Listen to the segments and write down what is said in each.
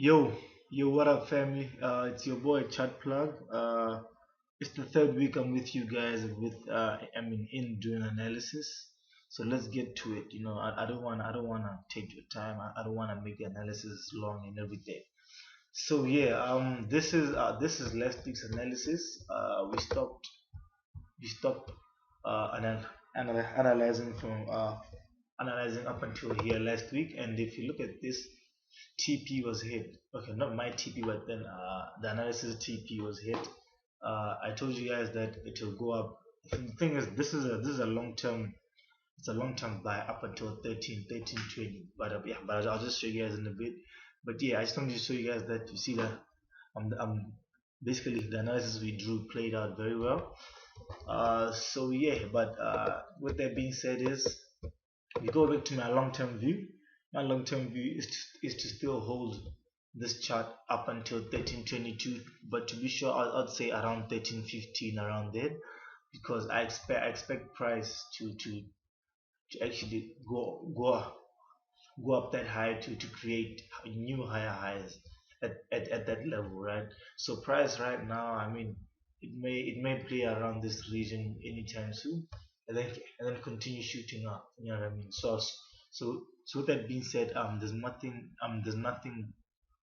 Yo, yo, what up, family? It's your boy Chat Plug. It's the third week I'm with you guys in doing analysis. So let's get to it. I don't wanna take your time. I don't wanna make the analysis long and everything. So yeah, this is last week's analysis. We stopped analyzing from analyzing up until here last week, and if you look at this, TP was hit. Okay, not my TP, but then the analysis TP was hit. I told you guys that it will go up. The thing is, this is a long term. It's a long term buy up until 1320. But yeah, but I'll just show you guys in a bit. But yeah, I just wanted to show you guys that you see that basically the analysis we drew played out very well. So yeah, but with that being said, is we go back to my long-term view. My long-term view is to still hold this chart up until 1322, but to be sure, I'd say around 1315, around there, because I expect price to actually go up that high to create new higher highs at that level, right? So price right now, I mean, it may play around this region anytime soon, and then continue shooting up. You know what I mean? So with that being said, there's nothing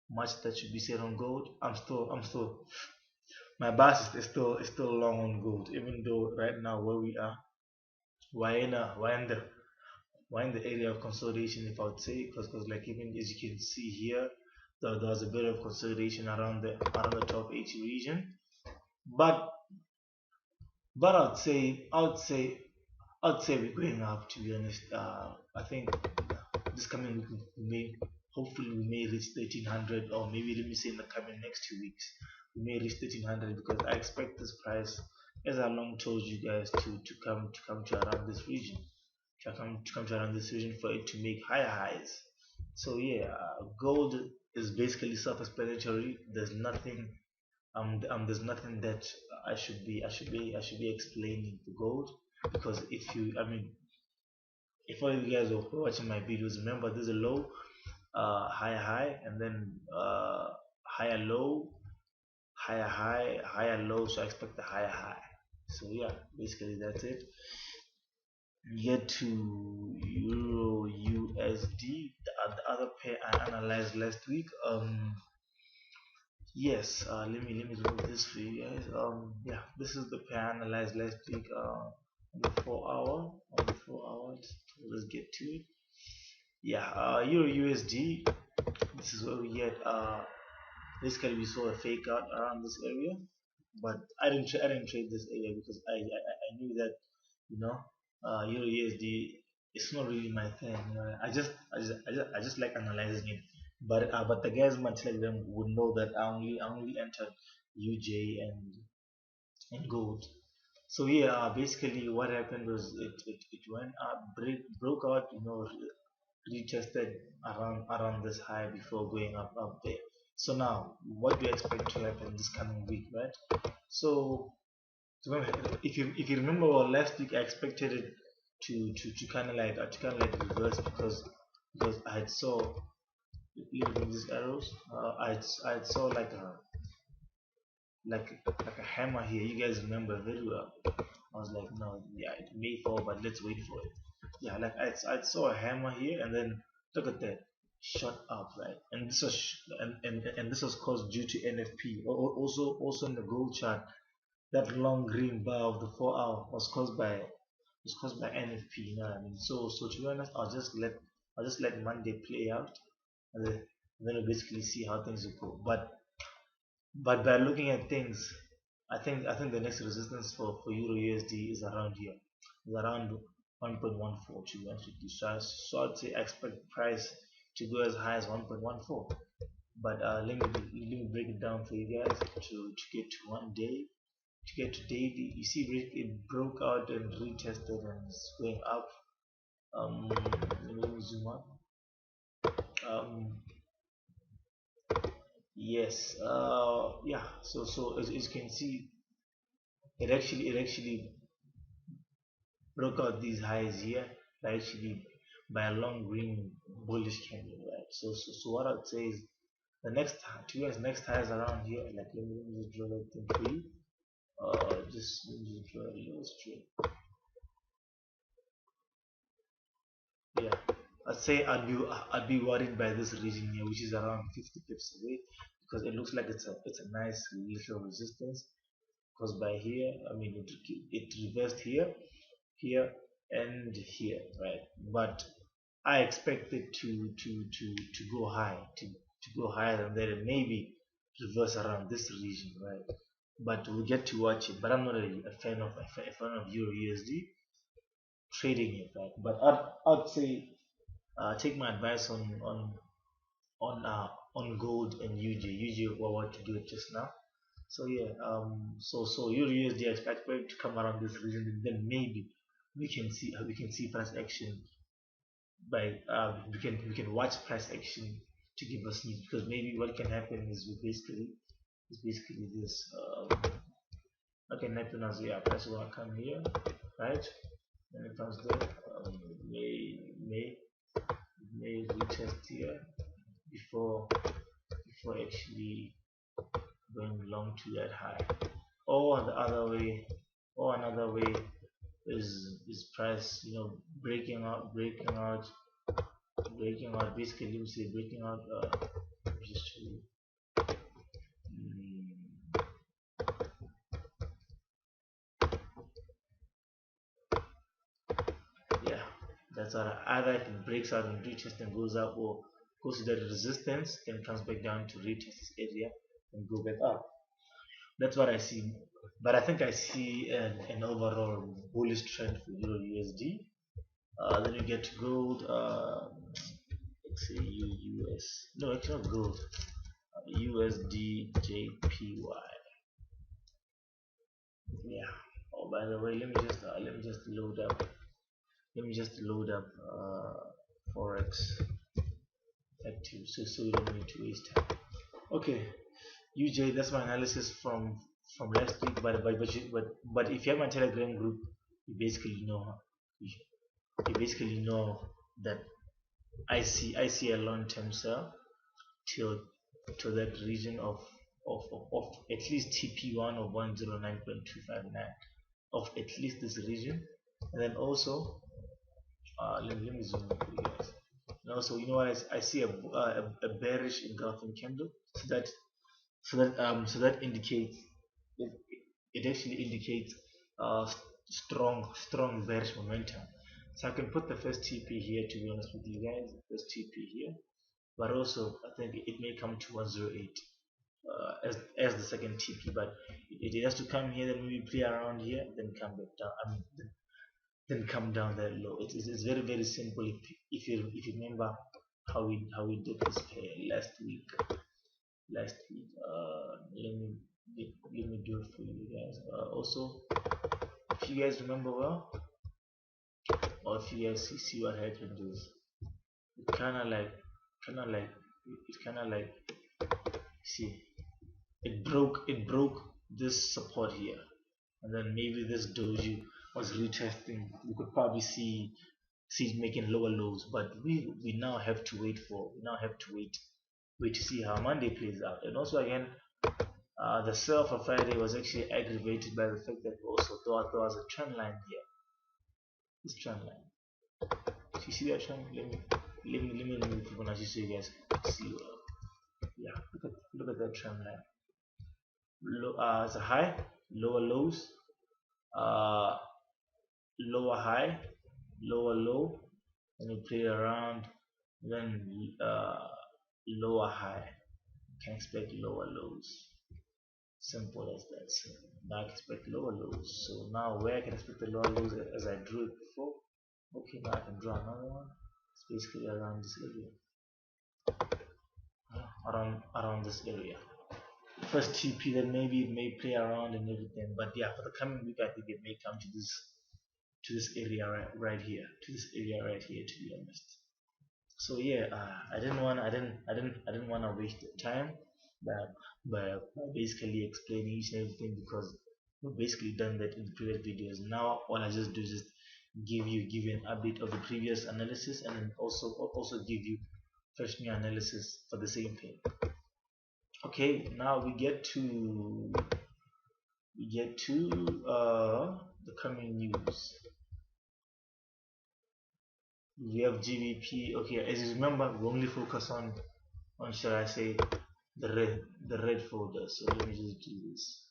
much that should be said on gold. I'm still my bias is still long on gold, even though right now where we are, we're in the area of consolidation, if I would say, because like even as you can see here, there was a bit of consolidation around the top 80 region, but I'd say we're going up, to be honest. I think this coming week hopefully we may reach 1300, or maybe let me say in the coming next 2 weeks we may reach 1300, because I expect this price, as I long told you guys, to come to around this region, to come to around this region for it to make higher highs. So yeah, gold is basically self-explanatory. There's nothing that I should be explaining to gold, because if all you guys were watching my videos, remember there's a low, higher high, and then higher low, higher high, higher low. So I expect the higher high. So yeah, basically that's it. We get to Euro USD, the other pair I analyzed last week. Yes, let me remove this for you guys. Yeah, this is the pair I analyzed last week. On the 4 hour, on the 4 hours. Let's get to it. Yeah, Euro USD. This is where we get. Basically, we saw a fake out around this area, but I didn't trade this area because I knew that, you know, Euro USD, it's not really my thing. I just like analyzing it. But the guys much like them would know that I only entered UJ and gold. So yeah, basically what happened was it went up, broke out, retested around this high before going up there. So now, what do you expect to happen this coming week, right? So, if you remember, well, last week I expected it to kind of like reverse, because I had saw, even these arrows, I saw like a hammer here. You guys remember very well. I was like, no, yeah, it may fall, but let's wait for it. Yeah, like I saw a hammer here, and then look at that, shot up, right? And this was and this was caused due to NFP. Also in the gold chart, that long green bar of the 4 hour was caused by NFP. You know what I mean? So to be honest, I'll just let Monday play out, and then we'll basically see how things will go. But by looking at things, I think the next resistance for Euro USD is around here. Is around 1.14, to be honest with you. So I'd say I expect price to go as high as 1.14. But let me break it down for you guys to get to 1 day. To get to daily, you see it broke out and retested and it's going up. Let me zoom up. Um, yes. Yeah. So as you can see, it actually broke out these highs here by a long green bullish candle, right? So what I'd say is the next, to be honest, next high is around here. Like let me just draw that thing for you. Just let me just draw a little straight. Yeah, I'd be worried by this region here, which is around 50 pips away, because it looks like it's a nice little resistance. Because by here, I mean it reversed here, here, and here, right? But I expect it to go high, to go higher than that, and maybe reverse around this region, right? But we'll get to watch it. But I'm not a fan of Euro USD trading it, right? But I'd say take my advice on gold and UJ what to do it just now. So yeah, so Euro USD I expect it to come around this region, and then maybe we can see price action by we can watch price action to give us news, because maybe what can happen is basically this. What can happen as, yeah, price will come here, right? When it comes there, may retest here before actually going long to that high, or the other way, or another way is price, breaking out, basically let me say breaking out, just to, mm, yeah, that's either it breaks out and retest and goes up, or goes to that resistance and comes back down to retest this area and go back up. That's what I see. But I think I see an overall bullish trend for Euro USD. Then you get to gold, let's say US, no, it's not gold, USD JPY. Yeah. Oh, by the way, let me just load up Forex active, so we don't need to waste time. Okay, UJ, that's my analysis from last week. But if you have my Telegram group, you basically know you, you basically know that I see a long-term sell till to that region of at least TP1 of 109.259, of at least this region. And then also let me zoom in for you guys. And also, you know what, I see a bearish engulfing candle, so that indicates it, it actually indicates uh, strong bearish momentum. So I can put the first TP here, to be honest with you guys, first TP here, but also I think it may come to 108 as the second TP, but it has to come here, then maybe play around here, then come back down. I mean, then come down that low. It's very very simple. If you remember how we did this pair last week. Let me do it for you guys. Also, if you guys remember well, or if you guys see what happened is it kind of like it kind of like see it broke this support here, and then maybe this doji was retesting. We could probably see it making lower lows, but we now have to wait to see how Monday plays out. And also again, the sell for Friday was actually aggravated by the fact that we also thought there was a trend line here. This trend line. So you see that trend? Let me Fibonacci so you guys can see. Yeah, look at that trend line. It's a high, lower lows, uh, lower high, lower low, and you play around, then lower high. You can expect lower lows. Simple as that. So now I can expect lower lows. So now where I can expect the lower lows as I drew it before. Okay, now I can draw another one. It's basically around this area. Around this area. First TP, then maybe it may play around and everything. But yeah, for the coming week, I think it may come to this area right here, to this area right here, to be honest. So yeah, I didn't want to waste the time by basically explaining each and everything, because we've basically done that in the previous videos. Now all I just do is just give you an update of the previous analysis, and then also give you fresh new analysis for the same thing. Okay, now we get to the coming news. We have GBP. Okay, as you remember, we only focus on should I say the red folder. So let me just do this.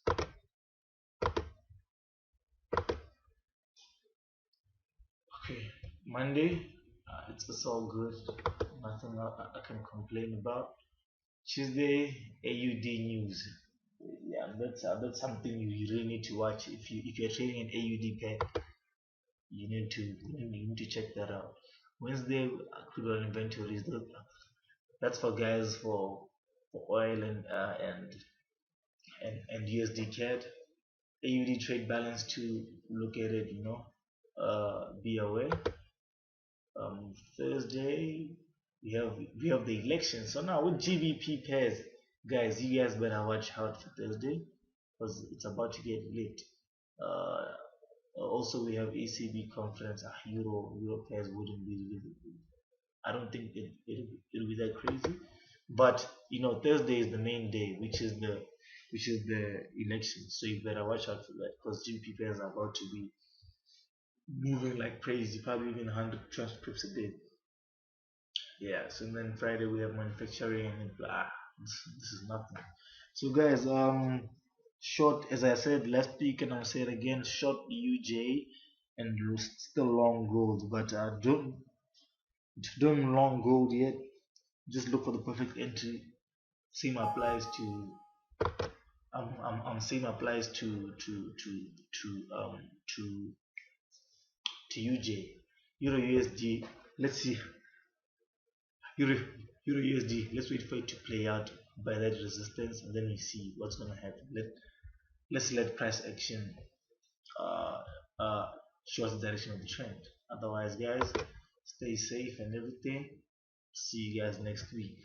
Okay, Monday. It's all good. Nothing I can complain about. Tuesday, AUD news. Yeah, that's something you really need to watch. If you're trading an AUD pair, you need to check that out. Wednesday, crude oil inventories. That's for guys for oil and USD CAD. AUD trade balance to look at it. Be aware. Thursday we have the election. So now with GBP pairs, guys, you guys better watch out for Thursday because it's about to get lit. Uh, Also, we have ECB conference. Euro pairs wouldn't be really. I don't think it'll be that crazy. But Thursday is the main day, which is the election. So you better watch out for that because GBP pairs are about to be moving like crazy, probably even 100 transcripts a day. Yeah, so then Friday we have manufacturing and blah. This is nothing. So guys, short as I said last week and I'll say it again, short UJ and still long gold, but don't long gold yet. Just look for the perfect entry. Same applies to same applies to to UJ. Euro USD. Let's see. Euro Euro USD. Let's wait for it to play out by that resistance, and then we see what's gonna happen. Let's let price action uh, uh, show us the direction of the trend. Otherwise, guys, stay safe and everything. See you guys next week.